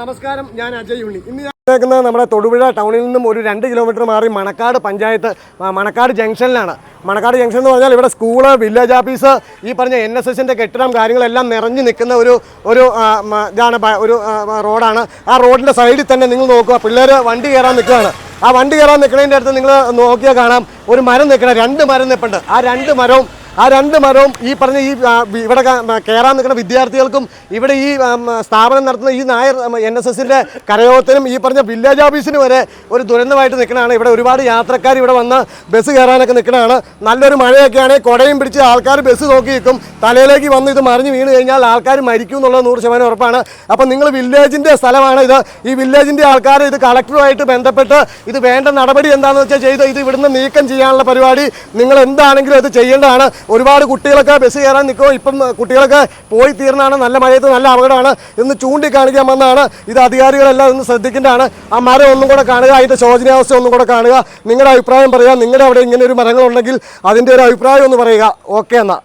നമസ്കാരം, ഞാൻ അജയ് ഉണ്ണി. ഇന്ന് ഞാൻ നിൽക്കുന്നത് നമ്മുടെ തൊടുപുഴ ടൗണിൽ നിന്നും ഒരു 2 കിലോമീറ്റർ മാറി മണക്കാട് പഞ്ചായത്ത് മണക്കാട് ജംഗ്ഷനിലാണ്. മണക്കാട് ജംഗ്ഷൻ എന്ന് പറഞ്ഞാൽ ഇവിടെ സ്കൂള്, വില്ലേജ് ഓഫീസ്, ഈ പറഞ്ഞ NSSൻ്റെ കെട്ടിടം കാര്യങ്ങളെല്ലാം നിറഞ്ഞു നിൽക്കുന്ന ഒരു റോഡാണ്. ആ റോഡിൻ്റെ സൈഡിൽ തന്നെ നിങ്ങൾ നോക്കുക, പിള്ളേർ വണ്ടി കയറാൻ നിൽക്കുകയാണ്. ആ വണ്ടി കയറാൻ നിൽക്കുന്നതിൻ്റെ അടുത്ത് നിങ്ങൾ നോക്കിയാൽ കാണാം ഒരു മരം നിൽക്കണം. 2 മരം നിൽപ്പുണ്ട്. ആ രണ്ട് മരവും ഈ പറഞ്ഞ ഇവിടെ കയറാൻ നിൽക്കുന്ന വിദ്യാർത്ഥികൾക്കും ഇവിടെ ഈ സ്ഥാപനം നടത്തുന്ന ഈ നായർ NSSൻ്റെ കരയോഗത്തിനും ഈ പറഞ്ഞ വില്ലേജ് ഓഫീസിന് വരെ ഒരു ദുരന്തമായിട്ട് നിൽക്കണതാണ്. ഇവിടെ ഒരുപാട് യാത്രക്കാർ ഇവിടെ വന്ന് ബസ് കയറാനൊക്കെ നിൽക്കണതാണ്. നല്ലൊരു മഴയൊക്കെയാണ്. കുടയും പിടിച്ച് ആൾക്കാർ ബസ് നോക്കി നിൽക്കും. തലയിലേക്ക് വന്ന് ഇത് മറിഞ്ഞ് വീണ് കഴിഞ്ഞാൽ ആൾക്കാർ മരിക്കും എന്നുള്ളത് 100% ഉറപ്പാണ്. അപ്പം നിങ്ങൾ വില്ലേജിൻ്റെ സ്ഥലമാണ് ഇത്. ഈ വില്ലേജിൻ്റെ ആൾക്കാർ ഇത് കളക്ടറുമായിട്ട് ബന്ധപ്പെട്ട് ഇത് വേണ്ട നടപടി എന്താണെന്ന് വെച്ചാൽ ചെയ്ത് ഇത് ഇവിടുന്ന് നീക്കം ചെയ്യാനുള്ള പരിപാടി നിങ്ങൾ എന്താണെങ്കിലും അത് ചെയ്യേണ്ടതാണ്. ഒരുപാട് കുട്ടികളൊക്കെ ബസ് കയറാൻ നിൽക്കുമോ, ഇപ്പം കുട്ടികളൊക്കെ പോയി തീർന്നാണ്. നല്ല മഴയത്ത് നല്ല അപകടമാണ് എന്ന് ചൂണ്ടിക്കാണിക്കാൻ വന്നതാണ്. ഇത് അധികാരികളെല്ലാം ഒന്ന് ശ്രദ്ധിക്കേണ്ടതാണ്. ആ മരം ഒന്നും കൂടെ കാണുക, അതിൻ്റെ ശോചനീയാവസ്ഥ ഒന്നും കൂടെ കാണുക, നിങ്ങളുടെ അഭിപ്രായം പറയുക. നിങ്ങളുടെ അവിടെ ഇങ്ങനെ ഒരു മരങ്ങളുണ്ടെങ്കിൽ അതിൻ്റെ ഒരു അഭിപ്രായം ഒന്ന് പറയുക. ഓക്കെ എന്നാൽ.